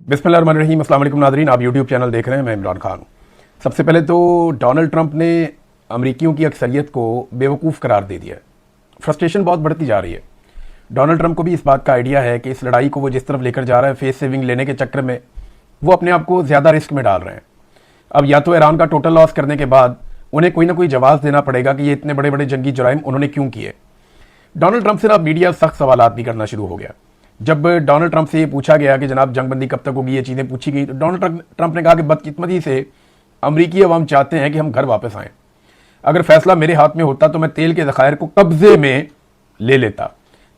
बिस्मिल्लाहिर्रहमानिर्रहीम। अस्सलाम वालेकुम नाज़रीन, आप यूट्यूब चैनल देख रहे हैं, मैं इमरान खान। सबसे पहले तो डोनाल्ड ट्रंप ने अमरीकियों की अक्सरियत को बेवकूफ़ करार दे दिया है। फ्रस्ट्रेशन बहुत बढ़ती जा रही है। डोनाल्ड ट्रंप को भी इस बात का आइडिया है कि इस लड़ाई को वो जिस तरफ लेकर जा रहा है, फेस सेविंग लेने के चक्कर में वो अपने आप को ज़्यादा रिस्क में डाल रहे हैं। अब या तो ईरान का टोटल लॉस करने के बाद उन्हें कोई ना कोई जवाब देना पड़ेगा कि ये इतने बड़े बड़े जंगी जुराइम उन्होंने क्यों किए। डोनाल्ड ट्रंप से ना मीडिया सख्त सवालात भी करना शुरू हो गया। जब डोनाल्ड ट्रंप से ये पूछा गया कि जनाब जंगबंदी कब तक होगी, ये चीज़ें पूछी गई, तो डोनाल्ड ट्रंप ने कहा कि बदकिस्मती से अमरीकी अवाम चाहते हैं कि हम घर वापस आएं। अगर फैसला मेरे हाथ में होता तो मैं तेल के ज़खायर को कब्जे में ले लेता,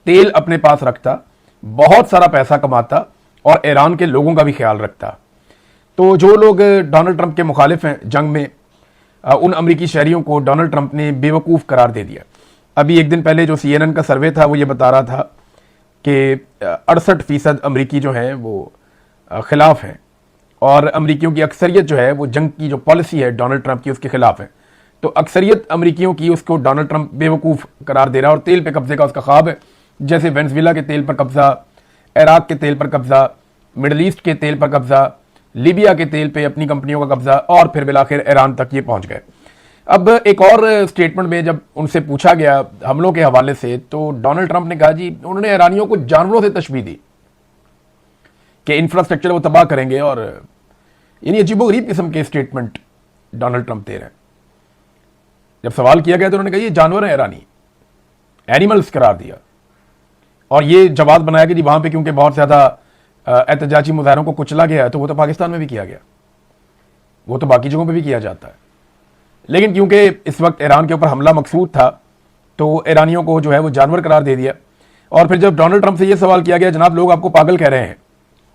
तेल अपने पास रखता, बहुत सारा पैसा कमाता और ईरान के लोगों का भी ख्याल रखता। तो जो लोग डोनाल्ड ट्रंप के मुखालिफ हैं जंग में, उन अमरीकी शहरियों को डोनाल्ड ट्रंप ने बेवकूफ़ करार दे दिया। अभी एक दिन पहले जो CNN का सर्वे था वो ये बता रहा था कि 68% अमरीकी जो हैं वो खिलाफ हैं और अमरीकियों की अक्सरियत जो है वो जंग की जो पॉलिसी है डोनाल्ड ट्रंप की उसके खिलाफ है। तो अक्सरियत अमरीकियों की उसको डोनाल्ड ट्रंप बेवकूफ़ करार दे रहा है और तेल पे कब्जे का उसका ख्वाब है। जैसे वेनेजुएला के तेल पर कब्जा, इराक के तेल पर कब्जा, मिडल ईस्ट के तेल पर कब्जा, लीबिया के तेल पे अपनी कंपनियों का कब्जा और फिर बिलाखिर ईरान तक ये पहुंच गए। अब एक और स्टेटमेंट में जब उनसे पूछा गया हमलों के हवाले से, तो डोनाल्ड ट्रंप ने कहा जी उन्होंने ईरानियों को जानवरों से तशबीह दी कि इंफ्रास्ट्रक्चर वो तबाह करेंगे। और यानी अजीबोगरीब किस्म के स्टेटमेंट डोनाल्ड ट्रंप दे रहे हैं। जब सवाल किया गया तो उन्होंने कहा ये जानवर है ईरानी, एनिमल्स करार दिया और ये जवाब बनाया कि जी वहां पे क्योंकि बहुत ज्यादा एहतजाजी मुजाहरों को कुचला गया है तो वो तो पाकिस्तान में भी किया गया, वो तो बाकी जगहों पर भी किया जाता है। लेकिन क्योंकि इस वक्त ईरान के ऊपर हमला मकसूद था तो ईरानियों को जो है वो जानवर करार दे दिया। और फिर जब डोनाल्ड ट्रंप से ये सवाल किया गया जनाब लोग आपको पागल कह रहे हैं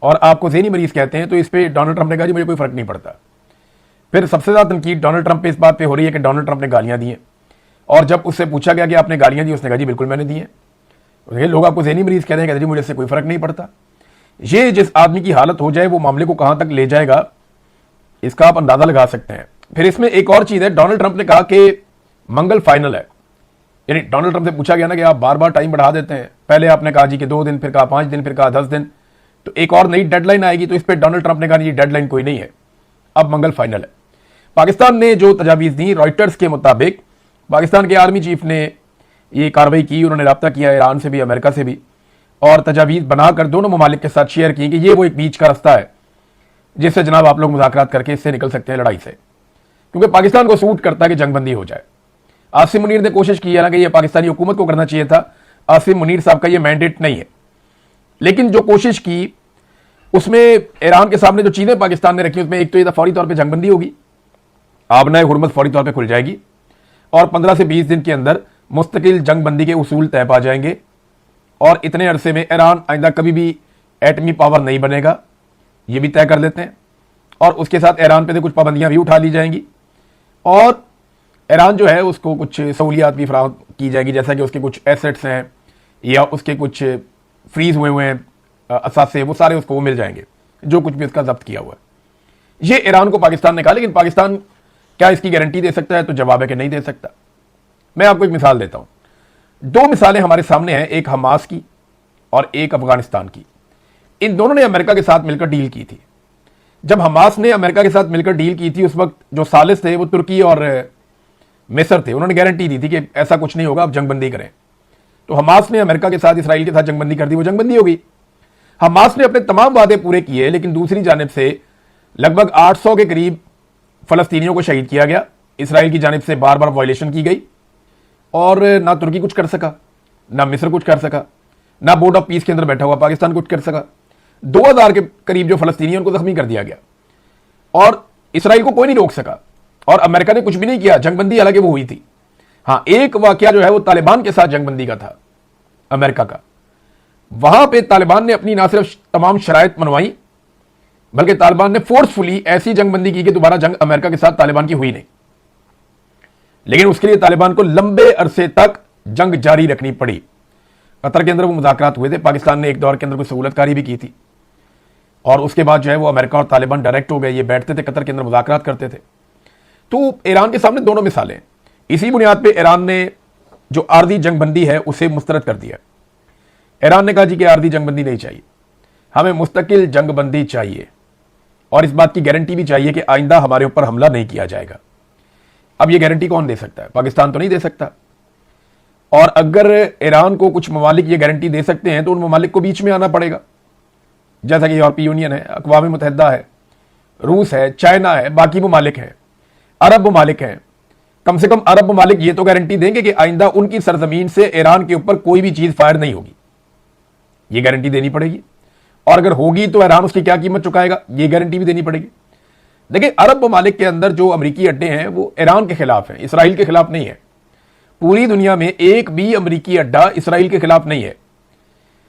और आपको ज़हनी मरीज कहते हैं, तो इस पर डोनाल्ड ट्रंप ने कहा जी मुझे कोई फर्क नहीं पड़ता। फिर सबसे ज़्यादा तनकीद डोनाल्ड ट्रंप पे इस बात पे हो रही है कि डोनाल्ड ट्रंप ने गालियां दी हैं। और जब उससे पूछा गया कि आपने गालियां दी, उसने कहा जी बिल्कुल मैंने दी हैं। लोग आपको ज़हनी मरीज कहते हैं, कहते जी मुझे इससे कोई फर्क नहीं पड़ता। ये जिस आदमी की हालत हो जाए वो मामले को कहां तक ले जाएगा इसका आप अंदाजा लगा सकते हैं। फिर इसमें एक और चीज है, डोनाल्ड ट्रंप ने कहा कि मंगल फाइनल है। यानी डोनाल्ड ट्रंप से पूछा गया ना कि आप बार बार टाइम बढ़ा देते हैं, पहले आपने कहा जी कि 2 दिन, फिर कहा 5 दिन, फिर कहा 10 दिन, तो एक और नई डेडलाइन आएगी। तो इस पर डोनाल्ड ट्रंप ने कहा जी डेडलाइन कोई नहीं है, अब मंगल फाइनल है। पाकिस्तान ने जो तजावीज़ दी, रॉयटर्स के मुताबिक पाकिस्तान के आर्मी चीफ ने ये कार्रवाई की, उन्होंने रब्ता किया ईरान से भी, अमेरिका से भी, और तजावीज़ बनाकर दोनों ममालिक के साथ शेयर की कि ये वो एक बीच का रास्ता है जिससे जनाब आप लोग मुज़ाकरात करके इससे निकल सकते हैं लड़ाई से, क्योंकि पाकिस्तान को सूट करता है कि जंगबंदी हो जाए। आसिम मुनीर ने कोशिश की है ना कि ये पाकिस्तानी हुकूमत को करना चाहिए था, आसिम मुनीर साहब का ये मैंडेट नहीं है। लेकिन जो कोशिश की उसमें ईरान के सामने जो चीजें पाकिस्तान ने रखी उसमें एक तो ये फौरी तौर पर जंगबंदी होगी, आबनाए हुर्मत फौरी तौर पर खुल जाएगी और 15 से 20 दिन के अंदर मुस्तकिल जंगबंदी के उसूल तय पा जाएंगे और इतने अरसे में ईरान आइंदा कभी भी एटमी पावर नहीं बनेगा, ये भी तय कर लेते हैं। और उसके साथ ईरान पे से कुछ पाबंदियां भी उठा ली जाएंगी और ईरान जो है उसको कुछ सहूलियात भी फराहम की जाएगी, जैसा कि उसके कुछ एसेट्स हैं या उसके कुछ फ्रीज हुए हैं असासे, वो सारे उसको मिल जाएंगे, जो कुछ भी उसका जब्त किया हुआ है। ये ईरान को पाकिस्तान ने कहा। लेकिन पाकिस्तान क्या इसकी गारंटी दे सकता है? तो जवाब है कि नहीं दे सकता। मैं आपको एक मिसाल देता हूं। 2 मिसालें हमारे सामने हैं, एक हमास की और एक अफगानिस्तान की। इन दोनों ने अमेरिका के साथ मिलकर डील की थी। जब हमास ने अमेरिका के साथ मिलकर डील की थी उस वक्त जो सालिस थे वो तुर्की और मिस्र थे। उन्होंने गारंटी दी थी कि ऐसा कुछ नहीं होगा, आप जंगबंदी करें। तो हमास ने अमेरिका के साथ, इसराइल के साथ जंगबंदी कर दी, वो जंगबंदी हो गई। हमास ने अपने तमाम वादे पूरे किए, लेकिन दूसरी जानिब से लगभग 800 के करीब फलस्तीनियों को शहीद किया गया। इसराइल की जानिब से बार बार वायलेशन की गई और ना तुर्की कुछ कर सका, ना मिस्र कुछ कर सका, ना बोर्ड ऑफ पीस के अंदर बैठा हुआ पाकिस्तान कुछ कर सका। 2000 के करीब जो फलस्तीनी उनको जख्मी कर दिया गया और इसराइल को कोई नहीं रोक सका और अमेरिका ने कुछ भी नहीं किया। जंगबंदी हालांकि वो हुई थी। हाँ, एक वाकया जो है वो तालिबान के साथ जंगबंदी का था अमेरिका का। वहां पे तालिबान ने अपनी ना सिर्फ तमाम शराइत मनवाई बल्कि तालिबान ने फोर्सफुली ऐसी जंगबंदी की कि दोबारा जंग अमेरिका के साथ तालिबान की हुई नहीं। लेकिन उसके लिए तालिबान को लंबे अरसे तक जंग जारी रखनी पड़ी। कतर के अंदर वो मुज़ाकरात हुए थे, पाकिस्तान ने एक दौर के अंदर कोई सहूलतकारी भी की थी और उसके बाद जो है वो अमेरिका और तालिबान डायरेक्ट हो गए। ये बैठते थे कतर के अंदर, मुज़ाकरात करते थे। तो ईरान के सामने दोनों मिसालें। इसी बुनियाद पे ईरान ने जो आर्दी जंगबंदी है उसे मुस्तरद कर दिया। ईरान ने कहा जी कि आर्दी जंगबंदी नहीं चाहिए, हमें मुस्तकिल जंगबंदी चाहिए और इस बात की गारंटी भी चाहिए कि आइंदा हमारे ऊपर हमला नहीं किया जाएगा। अब यह गारंटी कौन दे सकता है? पाकिस्तान तो नहीं दे सकता। और अगर ईरान को कुछ ममालिक ये गारंटी दे सकते हैं तो उन ममालिक को बीच में आना पड़ेगा, जैसा कि यूरोपीय यूनियन है, अक़वाम मुत्तहिदा है, रूस है, चाइना है, बाकी ममालिक हैं, अरब ममालिक हैं। कम से कम अरब ममालिक ये तो गारंटी देंगे कि आइंदा उनकी सरजमीन से ईरान के ऊपर कोई भी चीज फायर नहीं होगी, ये गारंटी देनी पड़ेगी। और अगर होगी तो ईरान उसकी क्या कीमत चुकाएगा, ये गारंटी भी देनी पड़ेगी। देखिए, अरब ममालिक के अंदर जो अमरीकी अड्डे हैं वो ईरान के खिलाफ हैं, इसराइल के खिलाफ नहीं है। पूरी दुनिया में एक भी अमरीकी अड्डा इसराइल के खिलाफ नहीं है,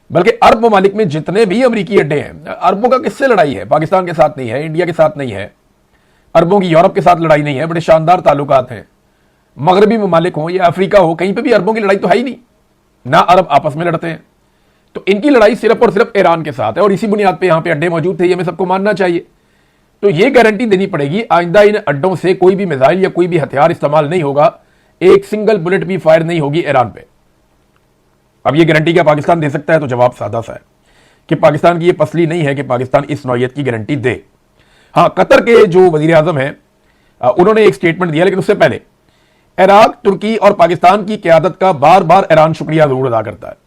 बल्कि अरब ममालिक में जितने भी अमरीकी अड्डे हैं, अरबों का किससे लड़ाई है? पाकिस्तान के साथ नहीं है, इंडिया के साथ नहीं है, अरबों की यूरोप के साथ लड़ाई नहीं है, बड़े शानदार ताल्लुकात हैं। मगरबी ममालिक हो या अफ्रीका हो, कहीं पे भी अरबों की लड़ाई तो है ही नहीं, ना अरब आपस में लड़ते हैं। तो इनकी लड़ाई सिर्फ और सिर्फ ईरान के साथ है और इसी बुनियाद पे यहां पे अड्डे मौजूद थे, ये हमें सबको मानना चाहिए। तो ये गारंटी देनी पड़ेगी आइंदा इन अड्डों से कोई भी मिसाइल या कोई भी हथियार इस्तेमाल नहीं होगा, एक सिंगल बुलेट भी फायर नहीं होगी ईरान पे। अब ये गारंटी क्या पाकिस्तान दे सकता है? तो जवाब सादा सा है कि पाकिस्तान की ये पसली नहीं है कि पाकिस्तान इस नौयत की गारंटी दे। हाँ, कतर के जो वजीर आजम हैं उन्होंने एक स्टेटमेंट दिया, लेकिन उससे पहले इराक, तुर्की और पाकिस्तान की क्यादत का बार बार ईरान शुक्रिया जरूर अदा करता है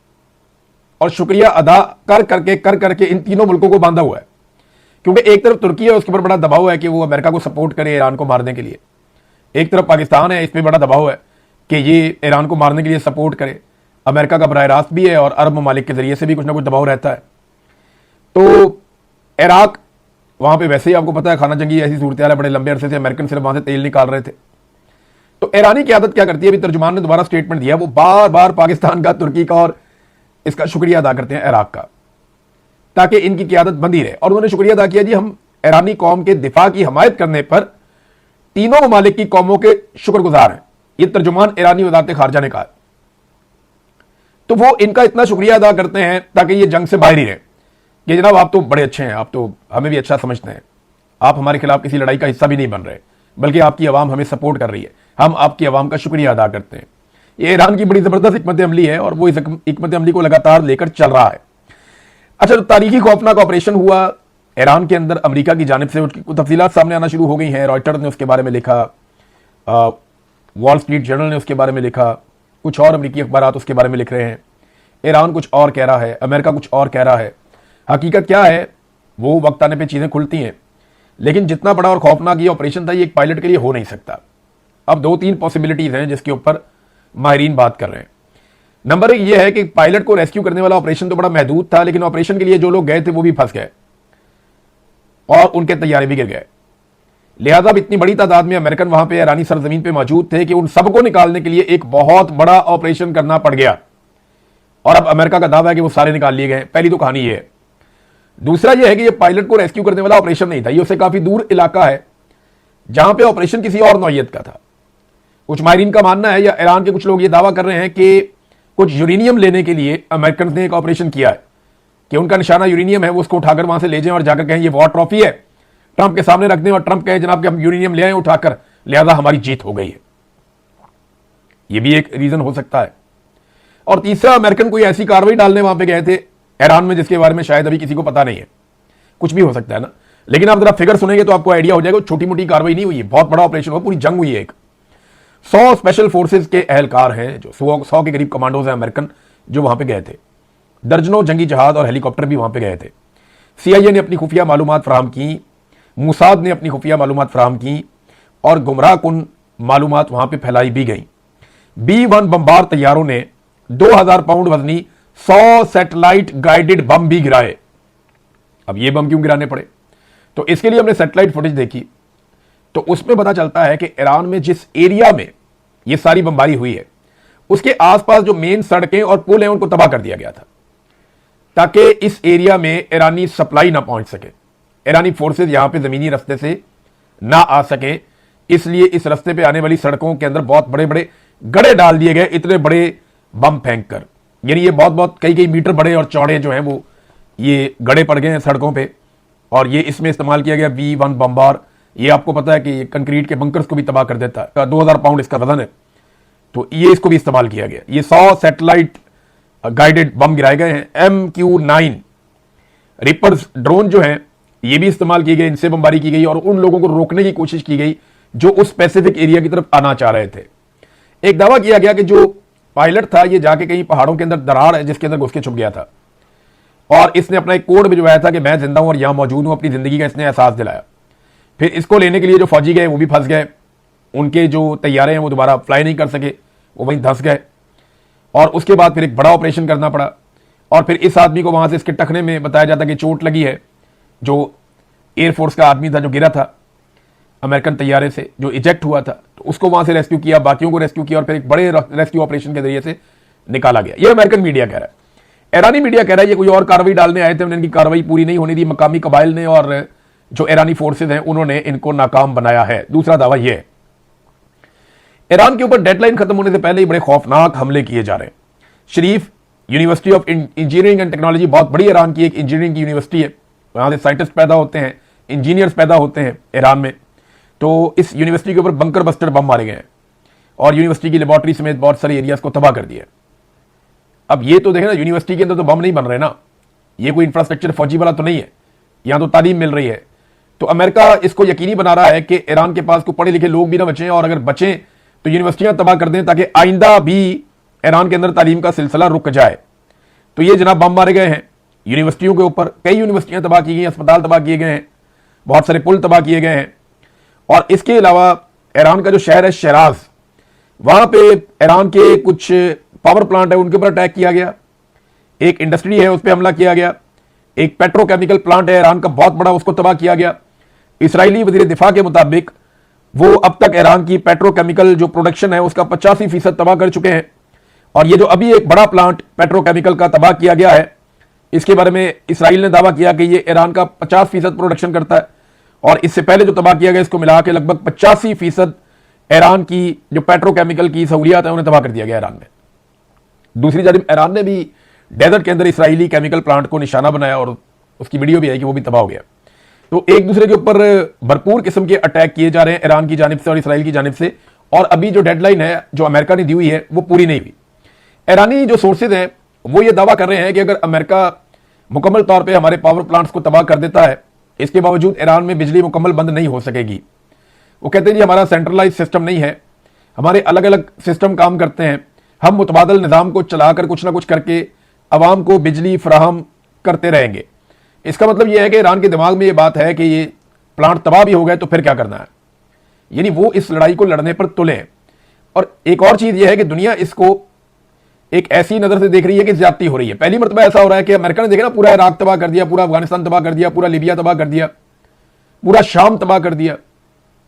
और शुक्रिया अदा कर करके इन तीनों मुल्कों को बांधा हुआ है। क्योंकि एक तरफ तुर्की है, उसके ऊपर बड़ा दबाव है कि वो अमेरिका को सपोर्ट करे ईरान को मारने के लिए, एक तरफ पाकिस्तान है, इस पर बड़ा दबाव है कि ये ईरान को मारने के लिए सपोर्ट करे। अमेरिका का बराह रास्त भी है और अरब ममालिक के जरिए से भी कुछ ना कुछ दबाव रहता है। तो इराक, वहां पे वैसे ही आपको पता है खाना जंगी ऐसी सूरत है, बड़े लंबे अरसे से अमेरिकन सिर्फ वहां से तेल निकाल रहे थे। तो ईरानी क़यादत क्या करती है? अभी तर्जुमान ने दोबारा स्टेटमेंट दिया, वो बार बार पाकिस्तान का, तुर्की का और इसका शुक्रिया अदा करते हैं इराक का, ताकि इनकी क़यादत बंदी रहे। और उन्होंने शुक्रिया अदा किया, जी हम ईरानी कौम के दिफा की हमायत करने पर तीनों ममालिक की कौमों के शुक्रगुजार हैं। ये तर्जुमान ईरानी वज़ारत ख़ारजा ने कहा। तो वो इनका इतना शुक्रिया अदा करते हैं ताकि ये जंग से बाहर ही रहे कि जनाब आप तो बड़े अच्छे हैं, आप तो हमें भी अच्छा समझते हैं, आप हमारे खिलाफ किसी लड़ाई का हिस्सा भी नहीं बन रहे, बल्कि आपकी आवाम हमें सपोर्ट कर रही है, हम आपकी आवाम का शुक्रिया अदा करते हैं। ये ईरान की बड़ी जबरदस्त हिकमत अमली है और वो इस हिकमत अमली को लगातार लेकर चल रहा है। अच्छा, तो तारीखी खौफनाक ऑपरेशन हुआ ईरान के अंदर अमेरिका की जानिब से, उसकी तफसीलात सामने आना शुरू हो गई हैं। रॉयटर्स ने उसके बारे में लिखा, वॉल स्ट्रीट जर्नल ने उसके बारे में लिखा, कुछ और अमेरिकी अखबारात उसके बारे में लिख रहे हैं। ईरान कुछ और कह रहा है, अमेरिका कुछ और कह रहा है। हकीकत क्या है वो वक्त आने पे चीज़ें खुलती हैं, लेकिन जितना बड़ा और खौफनाक ये ऑपरेशन था, ये एक पायलट के लिए हो नहीं सकता। अब 2-3 पॉसिबिलिटीज़ हैं जिसके ऊपर माहिरीन बात कर रहे हैं। नंबर 1 ये है कि पायलट को रेस्क्यू करने वाला ऑपरेशन तो बड़ा महदूद था, लेकिन ऑपरेशन के लिए जो लोग गए थे वो भी फंस गए और उनके तैयारे भी गिर गए। लिहाजा अब इतनी बड़ी तादाद में अमेरिकन वहां पे ईरानी सरजमीन पे मौजूद थे कि उन सबको निकालने के लिए एक बहुत बड़ा ऑपरेशन करना पड़ गया। और अब अमेरिका का दावा है कि वो सारे निकाल लिए गए। पहली तो कहानी ये है। दूसरा ये है कि ये पायलट को रेस्क्यू करने वाला ऑपरेशन नहीं था, ये उससे काफी दूर इलाका है जहां पे ऑपरेशन किसी और नौयत का था। कुछ माहिरीन का मानना है, या ईरान के कुछ लोग ये दावा कर रहे हैं कि कुछ यूरेनियम लेने के लिए अमेरिकन ने एक ऑपरेशन किया है कि उनका निशाना यूरेनियम है, वो उसको उठाकर वहां से ले जाएं और जाकर कहें ये वॉर ट्रॉफी है, ट्रंप के सामने रख दें और ट्रंप कहे जनाब कि हम यूरेनियम ले आए उठाकर, लिहाजा हमारी जीत हो गई है। ये भी एक रीजन हो सकता है। और तीसरा, अमेरिकन कोई ऐसी कार्रवाई डालने वहां पे गए थे ईरान में जिसके बारे में शायद अभी किसी को पता नहीं है। कुछ भी हो सकता है ना, लेकिन आप जरा फिगर सुनेंगे तो आपको आइडिया हो जाएगा। छोटी मोटी कार्रवाई नहीं हुई है, बहुत बड़ा ऑपरेशन हुआ, पूरी जंग हुई है। एक 100 स्पेशल फोर्सेज के एहलकार हैं, जो 100 के करीब कमांडोज हैं अमेरिकन, जो वहां पे गए थे। दर्जनों जंगी जहाज और हेलीकॉप्टर भी वहां पे गए थे। CIA ने अपनी खुफिया मालूमात फराहम की, मुसाद ने अपनी खुफिया मालूमात फराहम की और गुमराह कुन मालूमात वहां पे फैलाई भी गई। B-1 बम्बार तैयारों ने 2000 पाउंड वजनी 100 सैटेलाइट गाइडेड बम भी गिराए। अब ये बम क्यों गिराने पड़े? तो इसके लिए हमने सैटेलाइट फुटेज देखी, तो उसमें पता चलता है कि ईरान में जिस एरिया में ये सारी बमबारी हुई है उसके आसपास जो मेन सड़कें और पुल हैं उनको तबाह कर दिया गया था, ताकि इस एरिया में ईरानी सप्लाई ना पहुंच सके, ईरानी फोर्सेज यहां पे जमीनी रास्ते से ना आ सके। इसलिए इस रास्ते पे आने वाली सड़कों के अंदर बहुत बड़े बड़े गड़े डाल दिए गए, इतने बड़े बम फेंक कर। यानी ये बहुत कई मीटर बड़े और चौड़े जो हैं वो ये गड़े पड़ गए हैं सड़कों पे, और ये इसमें इस्तेमाल किया गया B-1 बम्बार। ये आपको पता है कि ये कंक्रीट के बंकर्स को भी तबाह कर देता है। 2000 पाउंड इसका वजन है, तो ये इसको भी इस्तेमाल किया गया। ये 100 सैटेलाइट गाइडेड बम गिराए गए हैं। MQ-9 रिपर्स ड्रोन जो हैं ये भी इस्तेमाल किए गए, इनसे बमबारी की गई और उन लोगों को रोकने की कोशिश की गई जो उस पैसिफिक एरिया की तरफ आना चाह रहे थे। एक दावा किया गया कि जो पायलट था ये जाके कहीं पहाड़ों के अंदर दरार है जिसके अंदर घुस के छुप गया था और इसने अपना एक कोड भिजवाया था कि मैं जिंदा हूं और यहां मौजूद हूं, अपनी जिंदगी का इसने एहसास दिलाया। फिर इसको लेने के लिए जो फौजी गए वो भी फंस गए, उनके जो तैयारे हैं वो दोबारा फ्लाई नहीं कर सके, वो वहीं धंस गए और उसके बाद फिर एक बड़ा ऑपरेशन करना पड़ा और फिर इस आदमी को वहां से इसके टखने में बताया जाता कि चोट लगी है, जो एयरफोर्स का आदमी था जो गिरा था अमेरिकन तैयारे से, जो इजेक्ट हुआ था, तो उसको वहां से रेस्क्यू किया, बाकियों को रेस्क्यू किया और फिर एक बड़े रेस्क्यू ऑपरेशन के जरिए से निकाला गया। ये अमेरिकन मीडिया कह रहा है। ईरानी मीडिया कह रहा है ये कोई और कार्रवाई डालने आए थे, उन्होंने इनकी कार्रवाई पूरी नहीं होने दी, मकामी कबाइल ने और जो ईरानी फोर्सेज हैं उन्होंने इनको नाकाम बनाया है। दूसरा दावा यह है ईरान के ऊपर डेडलाइन खत्म होने से पहले ही बड़े खौफनाक हमले किए जा रहे हैं। Sharif University of Engineering and Technology बहुत बड़ी ईरान की एक इंजीनियरिंग की यूनिवर्सिटी है, वहां से साइंटिस्ट पैदा होते हैं, इंजीनियर्स पैदा होते हैं ईरान में। तो इस यूनिवर्सिटी के ऊपर बंकर बस्टर बम मारे गए हैं और यूनिवर्सिटी की लेबोरेटरी समेत बहुत सारे एरियाज को तबाह कर दिया। अब ये तो देखें ना, यूनिवर्सिटी के अंदर तो बम नहीं बन रहे ना, ये कोई इंफ्रास्ट्रक्चर फौजी वाला तो नहीं है, यहां तो तालीम मिल रही है। तो अमेरिका इसको यकीनी बना रहा है कि ईरान के पास को पढ़े लिखे लोग भी ना बचें और अगर बचें तो यूनिवर्सिटियां तबाह कर दें ताकि आइंदा भी ईरान के अंदर तालीम का सिलसिला रुक जाए। तो ये जनाब बम मारे गए हैं यूनिवर्सिटियों के ऊपर, कई यूनिवर्सिटियां तबाह की गई, अस्पताल तबाह किए गए हैं, बहुत सारे पुल तबाह किए गए हैं। और इसके अलावा ईरान का जो शहर है शराज, वहां पे ईरान के कुछ पावर प्लांट है उनके ऊपर अटैक किया गया, एक इंडस्ट्री है उस पर हमला किया गया, एक पेट्रोकेमिकल प्लांट है ईरान का बहुत बड़ा, उसको तबाह किया गया। इसराइली वजीर दिफा के मुताबिक वो अब तक ईरान की पेट्रोकेमिकल जो प्रोडक्शन है उसका 85% तबाह कर चुके हैं। और ये जो अभी एक बड़ा प्लांट पेट्रोकेमिकल का तबाह किया गया है, इसके बारे में इसराइल ने दावा किया कि ये ईरान का 50% प्रोडक्शन करता है और इससे पहले जो तबाह किया गया इसको मिला के लगभग 85% ईरान की जो पेट्रोकेमिकल की सहूलियात है उन्हें तबाह कर दिया गया ईरान में। दूसरी जानब ईरान ने भी डेजर्ट के अंदर इसराइली केमिकल प्लांट को निशाना बनाया और उसकी वीडियो भी आई कि वो भी तबाह हो गया। तो एक दूसरे के ऊपर भरपूर किस्म के अटैक किए जा रहे हैं ईरान की जानिब से और इसराइल की जानिब से, और अभी जो डेडलाइन है जो अमेरिका ने दी हुई है वो पूरी नहीं हुई। ईरानी जो सोर्सेज हैं वो ये दावा कर रहे हैं कि अगर अमेरिका मुकम्मल तौर पर हमारे पावर प्लांट्स को तबाह कर देता है, इसके बावजूद ईरान में बिजली मुकम्मल बंद नहीं हो सकेगी। वो कहते हैं जी हमारा सेंट्रलाइज सिस्टम नहीं है, हमारे अलग अलग सिस्टम काम करते हैं, हम मुतबादल निज़ाम को चलाकर कुछ ना कुछ करके अवाम को बिजली फराहम करते रहेंगे। इसका मतलब यह है कि ईरान के दिमाग में यह बात है कि ये प्लांट तबाह भी हो गए तो फिर क्या करना है, यानी वो इस लड़ाई को लड़ने पर तुले हैं। और एक और चीज़ यह है कि दुनिया इसको एक ऐसी नज़र से देख रही है कि ज्यादती हो रही है। पहली मरतबा ऐसा हो रहा है कि अमेरिका ने देखा ना, पूरा इराक तबाह कर दिया, पूरा अफगानिस्तान तबाह कर दिया, पूरा लीबिया तबाह कर दिया, पूरा शाम तबाह कर दिया,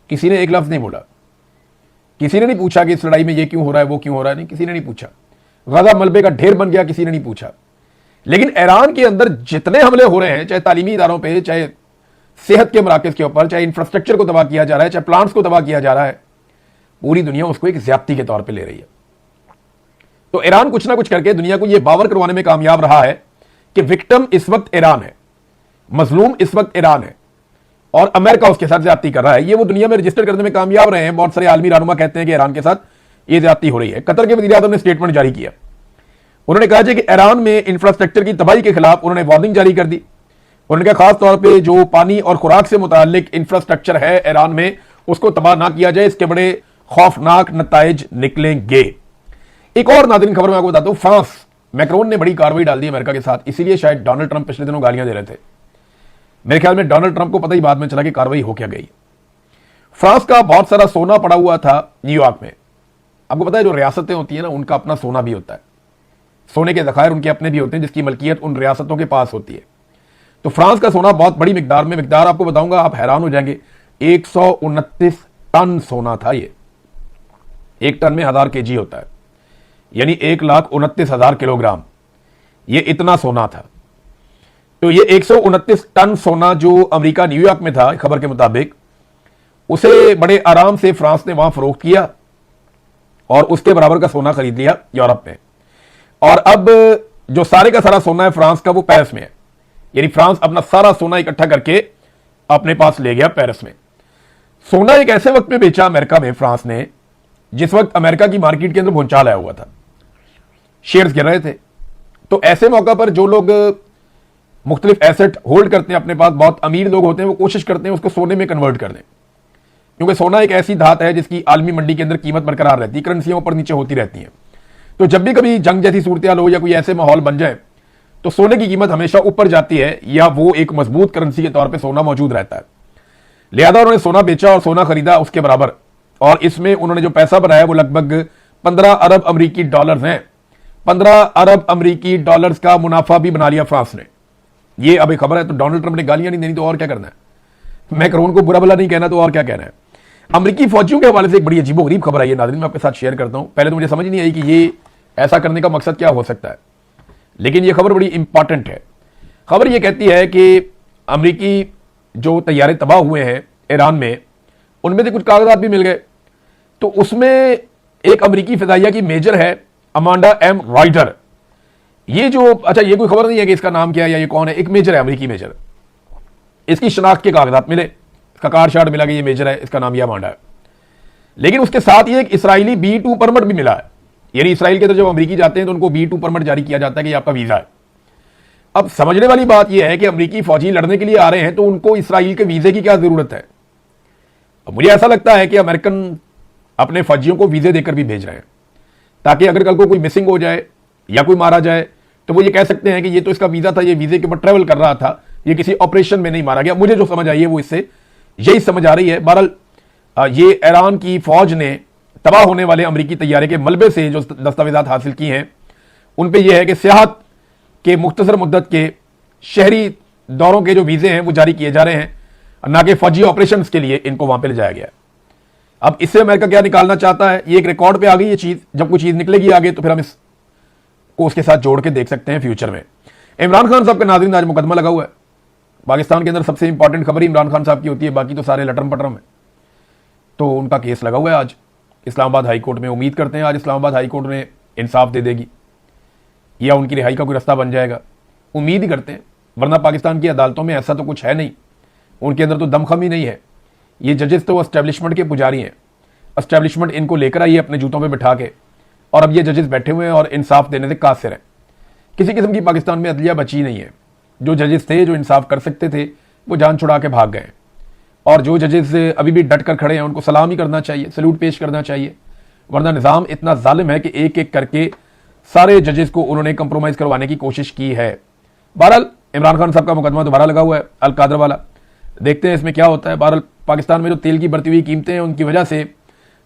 किसी ने एक लफ्ज़ नहीं बोला, किसी ने नहीं पूछा कि इस लड़ाई में ये क्यों हो रहा है वो क्यों हो रहा है, नहीं, किसी ने नहीं पूछा। गजा मलबे का ढेर बन गया, किसी ने नहीं पूछा। लेकिन ईरान के अंदर जितने हमले हो रहे हैं, चाहे तालीमी इदारों पर, चाहे सेहत के मराकज़ के ऊपर, चाहे इंफ्रास्ट्रक्चर को तबाह किया जा रहा है, चाहे प्लांट्स को तबाह किया जा रहा है, पूरी दुनिया उसको एक ज्यादती के तौर पर ले रही है। तो ईरान कुछ ना कुछ करके दुनिया को यह बावर करवाने में कामयाब रहा है कि विक्टिम इस वक्त ईरान है, मजलूम इस वक्त ईरान है और अमेरिका उसके साथ ज्यादती कर रहा है। ये वो दुनिया में रजिस्टर करने में कामयाब रहे हैं। बहुत सारे आलमी रहनुमा कहते हैं कि ईरान के साथ ये ज्यादती हो रही है। कतर के वज़ीर आज़म ने स्टेटमेंट जारी किया, उन्होंने कहा कि ईरान में इंफ्रास्ट्रक्चर की तबाही के खिलाफ उन्होंने वार्निंग जारी कर दी। उन्होंने कहा खास तौर पर जो पानी और खुराक से मुताल्लिक इंफ्रास्ट्रक्चर है ईरान में, उसको तबाह ना किया जाए, इसके बड़े खौफनाक नताइज निकलेंगे। एक और नाज़रीन खबर मैं आपको बताता हूं, फ्रांस, मैक्रोन ने बड़ी कार्रवाई डाल दी अमेरिका के साथ, इसीलिए शायद डोनाल्ड ट्रंप पिछले दिनों गालियां दे रहे थे। मेरे ख्याल में डोनाल्ड ट्रंप को पता ही बाद में चला कि कार्रवाई हो क्या गई। फ्रांस का बहुत सारा सोना पड़ा हुआ था न्यूयॉर्क में। आपको पता है जो रियासतें होती है ना, उनका अपना सोना भी होता है, सोने के ज़खायर उनके अपने भी होते हैं जिसकी मलकियत उन रियासतों के पास होती है। तो फ्रांस का सोना बहुत बड़ी मिकदार में, मिकदार आपको बताऊंगा आप हैरान हो जाएंगे, 129 टन सोना था। ये एक टन में 1000 kg होता है, यानी 1,29,000 किलोग्राम, ये इतना सोना था। तो ये 129 टन सोना जो अमेरिका न्यूयॉर्क में था खबर के मुताबिक, उसे बड़े आराम से फ्रांस ने वहां फरोख्त किया और उसके बराबर का सोना खरीद लिया यूरोप में। और अब जो सारे का सारा सोना है फ्रांस का, वो पेरिस में है, यानी फ्रांस अपना सारा सोना इकट्ठा करके अपने पास ले गया पेरिस में। सोना एक ऐसे वक्त में बेचा अमेरिका में फ्रांस ने जिस वक्त अमेरिका की मार्केट के अंदर भूचाल आया हुआ था, शेयर्स गिर रहे थे। तो ऐसे मौका पर जो लोग मुख्तलिफ एसेट होल्ड करते हैं अपने पास, बहुत अमीर लोग होते हैं, वो कोशिश करते हैं उसको सोने में कन्वर्ट कर दें, क्योंकि सोना एक ऐसी धात है जिसकी आलमी मंडी के अंदर कीमत बरकरार रहती है, करेंसियां ऊपर नीचे होती रहती हैं। तो जब भी कभी जंग जैसी सूरत हो या कोई ऐसे माहौल बन जाए तो सोने की कीमत हमेशा ऊपर जाती है, या वो एक मजबूत करेंसी के तौर पर सोना मौजूद रहता है। लिहाजा उन्होंने सोना बेचा और सोना खरीदा उसके बराबर, और इसमें उन्होंने जो पैसा बनाया वो लगभग 15 अरब अमरीकी डॉलर्स हैं। 15 अरब अमरीकी डॉलर्स का मुनाफा भी बना लिया फ्रांस ने। ये अब एक खबर है, तो डोनाल्ड ट्रंप ने गालियां नहीं देनी तो और क्या करना है, मैक्रोन को बुरा भला नहीं कहना तो और क्या कहना है। अमरीकी फौजियों के हवाले से एक बड़ी अजीबोगरीब खबर आई है नाज़रीन, मैं आपके साथ शेयर करता हूं। पहले तो मुझे समझ नहीं आई कि ये ऐसा करने का मकसद क्या हो सकता है, लेकिन ये खबर बड़ी इंपॉर्टेंट है। खबर ये कहती है कि अमरीकी जो तैयारे तबाह हुए हैं ईरान में, उनमें से कुछ कागजात भी मिल गए। तो उसमें एक अमरीकी फिजाइया की मेजर है अमांडा एम रॉयटर। ये जो, अच्छा ये कोई खबर नहीं है कि इसका नाम क्या है या ये कौन है, एक मेजर है, अमरीकी मेजर। इसकी शनाख्त के कागजात मिले, इसका कार्ड शार्ड मिला कि ये मेजर है, इसका नाम ये अमांडा है। लेकिन उसके साथ ये एक इसराइली B2 परमिट भी मिला है, यानी इसराइल के अंदर जब अमरीकी जाते हैं तो उनको B2 परमिट जारी किया जाता है कि ये आपका वीजा है। अब समझने वाली बात यह है कि अमरीकी फौजी लड़ने के लिए आ रहे हैं तो उनको इसराइल के वीजे की क्या जरूरत है। अब मुझे ऐसा लगता है कि अमेरिकन अपने फौजियों को वीजे देकर भी भेज रहे हैं, ताकि अगर कल को कोई मिसिंग हो जाए या कोई मारा जाए तो वो ये कह सकते हैं कि ये तो इसका वीजा था, ये वीजे के ऊपर ट्रेवल कर रहा था, ये किसी ऑपरेशन में नहीं मारा गया। मुझे जो समझ आई है वो इससे यही समझ आ रही है। बहरहाल ये ईरान की फौज ने तबाह होने वाले अमरीकी तैयारे के मलबे से जो दस्तावेजात हासिल की हैं उन पर यह है कि सियाहत के मुख्तसर मुद्दत के शहरी दौरों के जो वीजे हैं वो जारी किए जा रहे हैं, ना कि फौजी ऑपरेशंस के लिए इनको वहां पे ले जाया गया। अब इससे अमेरिका क्या निकालना चाहता है, ये एक रिकॉर्ड पे आ गई ये चीज। जब कोई चीज निकलेगी आगे तो फिर हम इसको उसके साथ जोड़ के देख सकते हैं फ्यूचर में। इमरान खान साहब का नाज़रीन आज मुकदमा लगा हुआ है पाकिस्तान के अंदर। सबसे इंपॉर्टेंट खबर इमरान खान साहब की होती है, बाकी तो सारे लटरम पटरम है। तो उनका केस लगा हुआ है आज इस्लामाबाद हाई कोर्ट में। उम्मीद करते हैं आज इस्लामाबाद हाई कोर्ट ने इंसाफ दे देगी या उनकी रिहाई का कोई रास्ता बन जाएगा, उम्मीद ही करते हैं। वरना पाकिस्तान की अदालतों में ऐसा तो कुछ है नहीं, उनके अंदर तो दमखम ही नहीं है। ये जजेस तो एस्टेब्लिशमेंट के पुजारी हैं, एस्टेब्लिशमेंट इनको लेकर आई है अपने जूतों पे बिठा के, और अब ये जजेस बैठे हुए हैं और इंसाफ देने से कासिर हैं। किसी किस्म की पाकिस्तान में अदलिया बची नहीं है। जो जजेस थे जो इंसाफ कर सकते थे वो जान छुड़ा के भाग गए, और जो जजेस अभी भी डट कर खड़े हैं उनको सलाम ही करना चाहिए, सल्यूट पेश करना चाहिए। वरना निज़ाम इतना जालिम है कि एक एक करके सारे जजेस को उन्होंने कंप्रोमाइज करवाने की कोशिश की है। बहरहाल इमरान खान साहब का मुकदमा दोबारा लगा हुआ है अल कादर वाला, देखते हैं इसमें क्या होता है। बहरहाल पाकिस्तान में जो तेल की बढ़ती हुई कीमतें हैं उनकी वजह से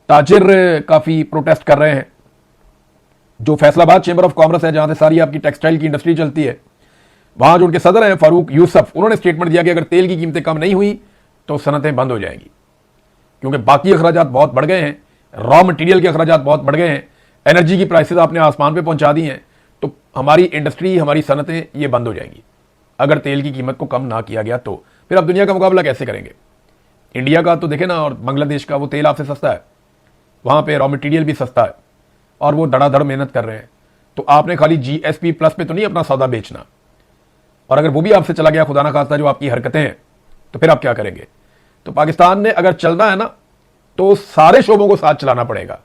ताजिर काफ़ी प्रोटेस्ट कर रहे हैं। जो फैसलाबाद चेंबर ऑफ कॉमर्स है, जहां से सारी आपकी टेक्सटाइल की इंडस्ट्री चलती है, वहां जो उनके सदर हैं फारूक यूसुफ, उन्होंने स्टेटमेंट दिया कि अगर तेल की कीमतें कम नहीं हुई तो सनतें बंद हो जाएंगी, क्योंकि बाकी अखराजात बहुत बढ़ गए हैं, रॉ मटेरियल के अखराजात बहुत बढ़ गए हैं, एनर्जी की प्राइसेस आपने आसमान पे पहुंचा दी हैं, तो हमारी इंडस्ट्री, हमारी सनतें ये बंद हो जाएंगी अगर तेल की कीमत को कम ना किया गया। तो फिर आप दुनिया का मुकाबला कैसे करेंगे? इंडिया का तो देखें ना, और बांग्लादेश का, वो तेल आपसे सस्ता है, वहां पे रॉ मटेरियल भी सस्ता है, और वो धड़ाधड़ मेहनत कर रहे हैं। तो आपने खाली GSP प्लस पे तो नहीं अपना सौदा बेचना, और अगर वो भी आपसे चला गया खुदा ना खास्ता जो आपकी हरकतें हैं, तो फिर आप क्या करेंगे? तो पाकिस्तान ने अगर चलना है ना तो सारे शोबों को साथ चलाना पड़ेगा।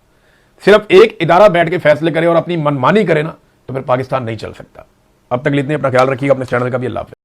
सिर्फ एक इदारा बैठ के फैसले करे और अपनी मनमानी करे ना तो फिर पाकिस्तान नहीं चल सकता। अब तक इतने, अपना ख्याल रखिएगा, अपने चैनल का भी। अल्लाह हाफ़िज़।